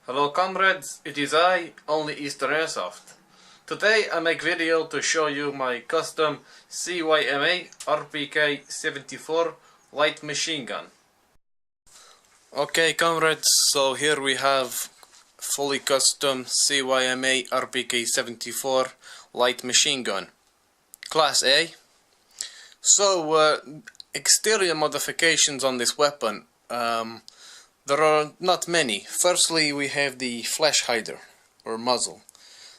Hello comrades, it is I, Only Easter Airsoft. Today I make video to show you my custom CYMA Rpk-74 light machine gun. Okay comrades, so here we have fully custom CYMA Rpk-74 light machine gun. Class A. So exterior modifications on this weapon. There are not many. Firstly, we have the flash hider or muzzle.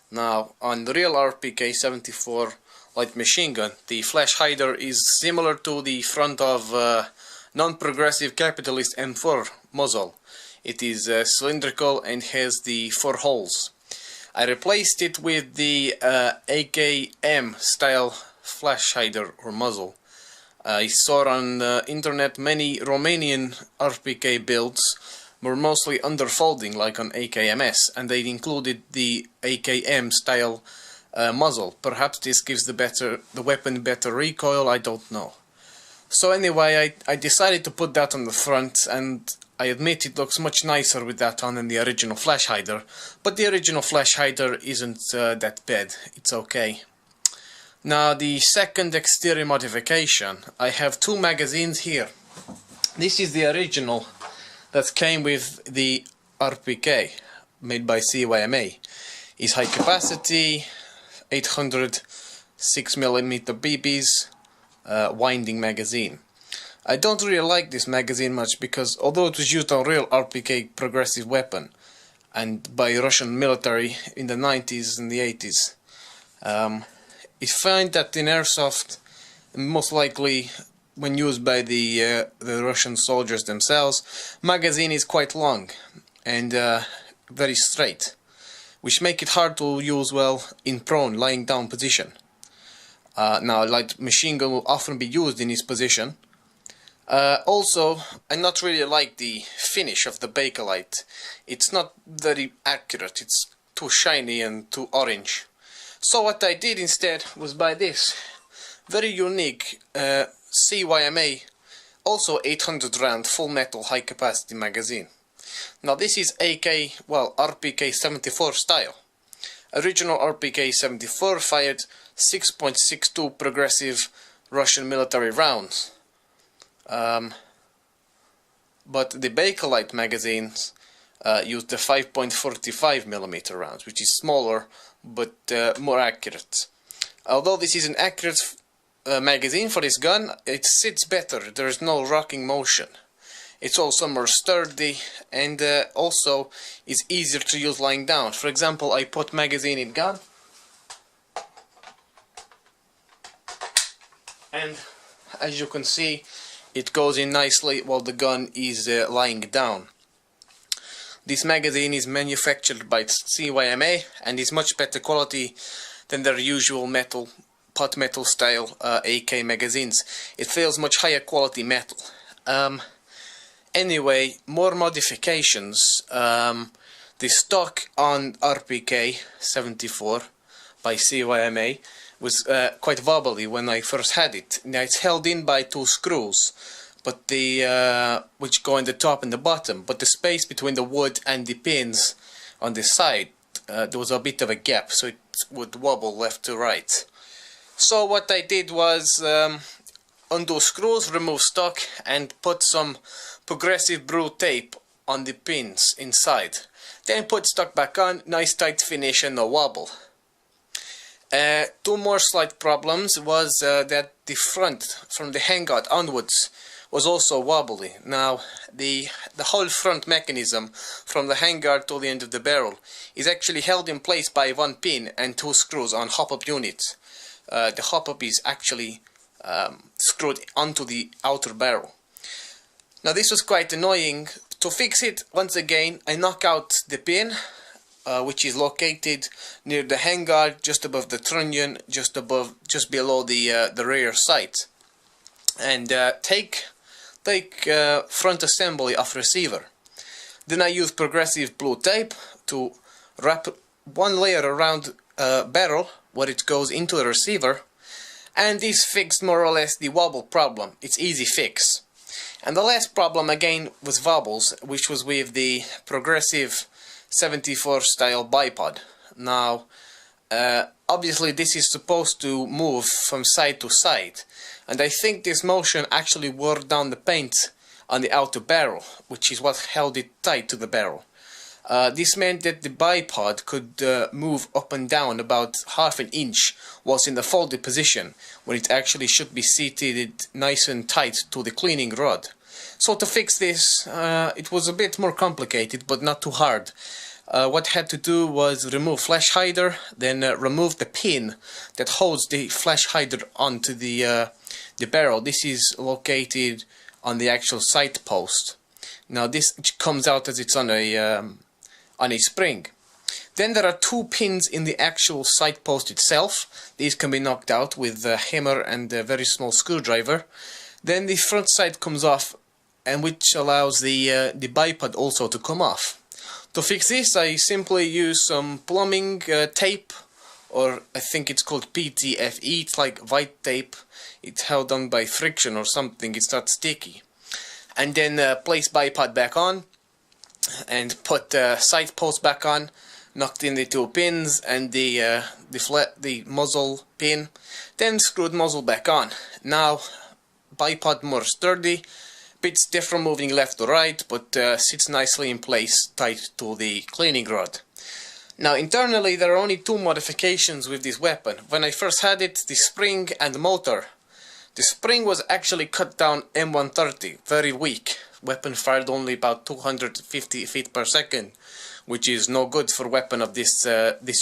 Now, on the real Rpk-74 light machine gun, the flash hider is similar to the front of non-progressive capitalist M4 muzzle. It is cylindrical and has the 4 holes. I replaced it with the AKM style flash hider or muzzle. I saw on the internet many Romanian RPK builds were mostly underfolding like on AKMS, and they included the AKM style muzzle. Perhaps this gives the weapon better recoil, I don't know. So anyway, I decided to put that on the front, and I admit it looks much nicer with that on than the original flash hider, but the original flash hider isn't that bad, it's okay. Now the second exterior modification, I have 2 magazines here. This is the original that came with the RPK made by CYMA. It's high capacity, 800 6mm BBs, winding magazine. I don't really like this magazine much because although it was used on real RPK progressive weapon and by Russian military in the 90s and the 80s, I find that in airsoft, most likely when used by the Russian soldiers themselves, magazine is quite long and very straight, which make it hard to use well in prone, lying down position. Now, light machine gun will often be used in this position. Also, I not really like the finish of the Bakelite. It's not very accurate. It's too shiny and too orange. So what I did instead was buy this very unique CYMA, also 800 round full metal high capacity magazine. Now this is Rpk-74 style. Original Rpk-74 fired 6.62 progressive Russian military rounds. But the Bakelite magazines used the 5.45mm rounds, which is smaller but more accurate. Although this is an accurate magazine for this gun, it sits better. There is no rocking motion. It's also more sturdy and also is easier to use lying down. For example, I put magazine in gun and as you can see it goes in nicely while the gun is lying down. This magazine is manufactured by CYMA and is much better quality than their usual pot metal style AK magazines. It feels much higher quality metal. Anyway, more modifications. The stock on Rpk-74 by CYMA was quite wobbly when I first had it. Now it's held in by 2 screws, but which go in the top and the bottom, but the space between the wood and the pins on the side, there was a bit of a gap, so it would wobble left to right. So what I did was undo screws, remove stock, and put some progressive blue tape on the pins inside. Then put stock back on, nice tight finish and no wobble. 2 more slight problems was that the front, from the hangout onwards, was also wobbly. Now the whole front mechanism from the handguard to the end of the barrel is actually held in place by 1 pin and 2 screws on hop-up unit. The hop-up is actually screwed onto the outer barrel. Now this was quite annoying. To fix it, once again I knock out the pin which is located near the handguard, just above the trunnion, just below the rear sight, and take front assembly of receiver. Then I use progressive blue tape to wrap 1 layer around barrel where it goes into the receiver, and this fixed more or less the wobble problem. It's easy fix. And the last problem again was wobbles, which was with the progressive 74 style bipod. Now obviously this is supposed to move from side to side, and I think this motion actually wore down the paint on the outer barrel, which is what held it tight to the barrel. This meant that the bipod could move up and down about half an inch whilst in the folded position, when it actually should be seated nice and tight to the cleaning rod. So to fix this, it was a bit more complicated, but not too hard. What I had to do was remove flash hider, then remove the pin that holds the flash hider onto the barrel. This is located on the actual sight post. Now this comes out as it's on a spring. Then there are two pins in the actual sight post itself. These can be knocked out with a hammer and a very small screwdriver. Then the front side comes off, and which allows the bipod also to come off. To fix this, I simply use some plumbing tape, or I think it's called PTFE. It's like white tape. It's held on by friction or something. It's not sticky. And then place bipod back on, and put sight post back on. Knocked in the two pins and the muzzle pin. Then screwed muzzle back on. Now bipod more sturdy. Bit stiff from moving left to right, but sits nicely in place, tight to the cleaning rod. Now internally there are only two modifications with this weapon. When I first had it, the spring and the motor. The spring was actually cut down M130, very weak. Weapon fired only about 250 feet per second, which is no good for weapon of this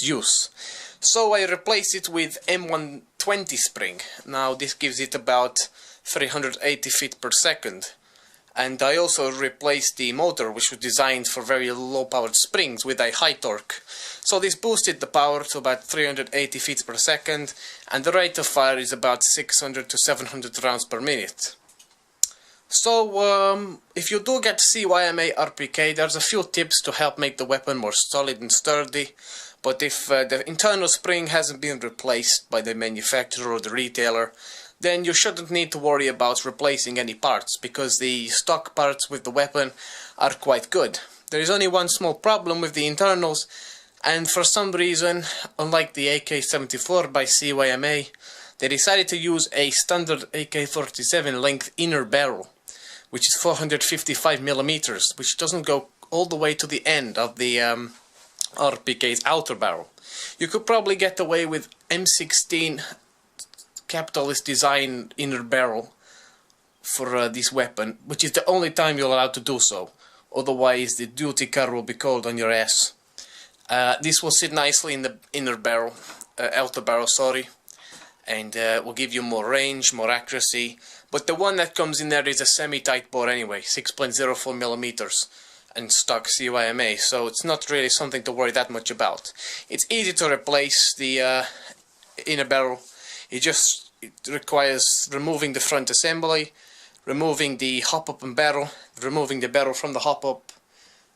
use. So I replaced it with M120 spring. Now this gives it about 380 feet per second. And I also replaced the motor, which was designed for very low powered springs, with a high torque. So this boosted the power to about 380 feet per second, and the rate of fire is about 600 to 700 rounds per minute. So if you do get CYMA Rpk, there's a few tips to help make the weapon more solid and sturdy. But if the internal spring hasn't been replaced by the manufacturer or the retailer, then you shouldn't need to worry about replacing any parts, because the stock parts with the weapon are quite good. There is only one small problem with the internals, and for some reason, unlike the AK-74 by CYMA, they decided to use a standard AK-47 length inner barrel, which is 455 millimeters, which doesn't go all the way to the end of the RPK's outer barrel. You could probably get away with M16 capitalist design inner barrel for this weapon, which is the only time you're allowed to do so. Otherwise the duty car will be called on your ass. This will sit nicely in the inner barrel, outer barrel, sorry, and will give you more range, more accuracy. But the one that comes in there is a semi-tight bore anyway, 6.04 millimeters, and stock CYMA, so it's not really something to worry that much about. It's easy to replace the inner barrel. It requires removing the front assembly, removing the hop-up and barrel, removing the barrel from the hop-up,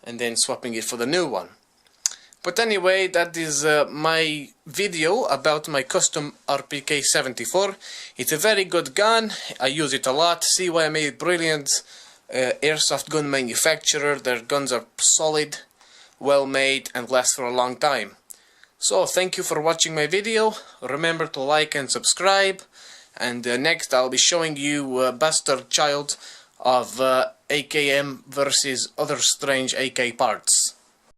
and then swapping it for the new one. But anyway, that is my video about my custom Rpk-74. It's a very good gun. I use it a lot. CYMA is brilliant airsoft gun manufacturer. Their guns are solid, well made, and last for a long time. So thank you for watching my video. Remember to like and subscribe. And next I'll be showing you Bastard Child of AKM versus other strange AK parts.